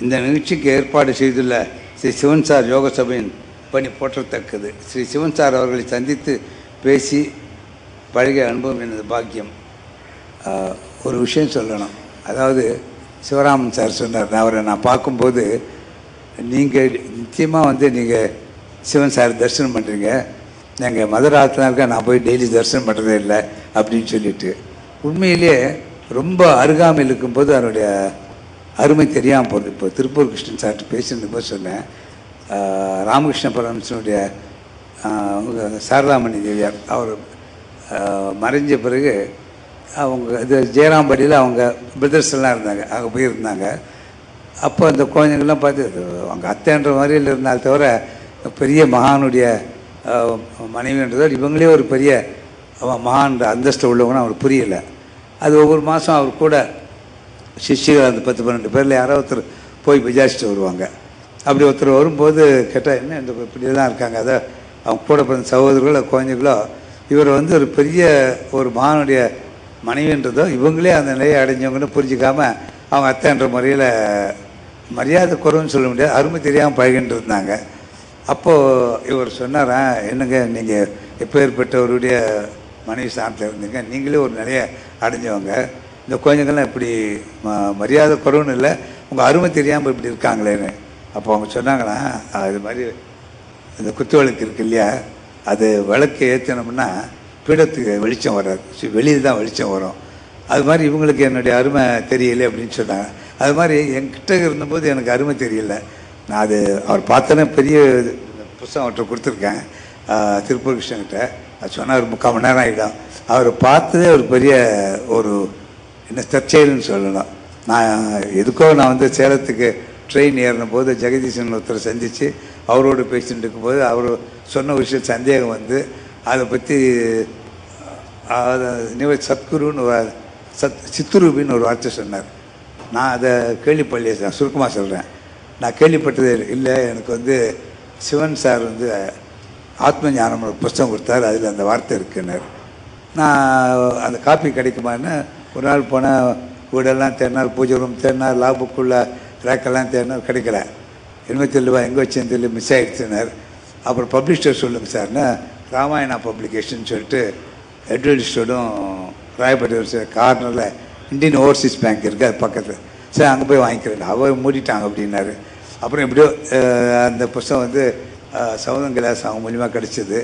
இந்த நிகழ்ச்சிக்கு ஏற்பாடு செய்துள்ள ஸ்ரீ சிவன் சார் யோக சபையின் பணி போற்றத்தக்கது. ஸ்ரீ சிவன் சார் அவர்களை சந்தித்து பேசி பழகிய அனுபவம் எனது பாக்கியம். ஒரு விஷயம் சொல்லணும். அதாவது சிவராமன் சார் சொன்னார், அவரை நான் பார்க்கும்போது நீங்கள் நிச்சயமாக நீங்கள் சிவன் சார் தரிசனம் பண்ணுறீங்க, நாங்கள் மதுராத்தினாக்க நான் போய் டெய்லி தரிசனம் பண்ணுறதே இல்லை அப்படின்னு சொல்லிட்டு, உண்மையிலே ரொம்ப அருகாமையில் இருக்கும்போது அவருடைய அருமை தெரியாமல் போகுது. இப்போ திருப்பூர் கிருஷ்ணன் சார்ட்டு பேசியிருந்தபோது சொன்னேன், ராமகிருஷ்ண பரமஹம்சனுடைய சாரதாமணி தேவியார் அவர் மறைஞ்ச பிறகு அவங்க இது ஜெயராம்படியில் அவங்க பிரதர்ஸ் எல்லாம் இருந்தாங்க, அங்கே போயிருந்தாங்க. அப்போ அந்த குழந்தைங்கள்லாம் பார்த்து அவங்க அத்தைன்ற மாதிரியில் இருந்தால் தவிர பெரிய மகானுடைய மனைவின்றதோடு இவங்களே ஒரு பெரிய மகான் அந்தஸ்தில் உள்ளவங்கன்னா அவருக்கு புரியலை. அது ஒவ்வொரு மாதம் அவர் கூட சிஷ்யர்கள் அந்த 10-12 பேரில் யாரோ ஒருத்தர் போய் விசாரிச்சுட்டு வருவாங்க. அப்படி ஒருத்தர் வரும்போது கேட்டால் என்ன இந்த இப்படி தான் இருக்காங்க, அதை அவங்க கூட பிறந்த சகோதரர்களோ குழந்தைகளோ இவர் ஒரு பெரிய ஒரு மகானுடைய மனைவின்றதோ இவங்களே அந்த நிலையை அடைஞ்சவங்கன்னு புரிஞ்சிக்காமல் அவங்க அத்தைன்ற முறையில் மரியாதை குறைவுன்னு சொல்ல முடியாது, அருமை தெரியாமல் பழகிட்டு இருந்தாங்க. அப்போது இவர் சொன்னாரா, என்னங்க நீங்கள் எப்பேற்பட்டவருடைய மனைவி சாணத்தில் இருந்தீங்க, நீங்களே ஒரு நிலையை அடைஞ்சவங்க, இந்த குழந்தைங்கள்லாம் இப்படி மரியாதை குறைவுன்னு இல்லை, உங்கள் அருமை தெரியாமல் இப்படி இருக்காங்களேன்னு. அப்போ அவங்க சொன்னாங்கன்னா, இது மாதிரி இந்த குத்து விளக்கு இருக்கு இல்லையா, அது விளக்கு ஏற்றினோம்னா பீடத்துக்கு வெளிச்சம் வராது, வெளியில் தான் வெளிச்சம் வரும். அது மாதிரி இவங்களுக்கு என்னுடைய அருமை தெரியலை அப்படின்னு சொன்னாங்க. அது மாதிரி என்கிட்ட இருந்தபோது எனக்கு அருமை தெரியல. நான் அது அவர் பார்த்தோன்னே பெரிய புஸ்தகம் அவர்கிட்ட கொடுத்துருக்கேன் திருப்பூர் கிருஷ்ணன்கிட்ட. அது சொன்னால் ஒரு 3/4 மணி நேரம் ஆகிடும். அவர் பார்த்ததே ஒரு பெரிய ஒரு என்ன தற்செயல்னு சொல்லணும். நான் சேலத்துக்கு ட்ரெயின் ஏறின போது ஜெகதீசன் ஒருத்தரை சந்தித்து அவரோடு பேசிட்டு இருக்கும்போது அவர் சொன்ன விஷயம் சந்தேகம் அதை பற்றி சத்குருன்னு சித்துரூபின்னு ஒரு வார்த்தை சொன்னார். நான் அதை கேள்விப்படலையே, சுருக்கமாக சொல்கிறேன், நான் கேள்விப்பட்டதே இல்லை. எனக்கு சிவன் சார் ஆத்ம ஞானம் ஒரு புஸ்தகம் கொடுத்தாரு, அதில் அந்த வார்த்தை இருக்குன்னார். நான் அந்த காப்பி கிடைக்குமான்னு ஒரு நாள் போனால் வீடெல்லாம் தேடினார், பூஜை ரூம் தேடினார், லாபுக்குள்ள ரேக்கெல்லாம் தேடினார், கிடைக்கல. இனிமேல் தெரியவா எங்கே வச்சேன்னு தெரியல, மிஸ் ஆகிடுச்சுனார். அப்புறம் பப்ளிஷர் சொல்லுங்கள் சார்னா ராமாயணா பப்ளிகேஷன் சொல்லிட்டு எட்வர்டிஸ்டோடும் ராயப்பேட்டை கார்னரில் இந்தியன் ஓவர்சீஸ் பேங்க் இருக்குது, அது பக்கத்தில். சரி அங்கே போய் வாங்கிக்கிறேன், அவர் மூடிட்டாங்க அப்படின்னாரு. அப்புறம் எப்படியோ அந்த புஸ்தகம் சௌதம் கிளாஸ் அவங்க மூலியமாக கிடச்சிது.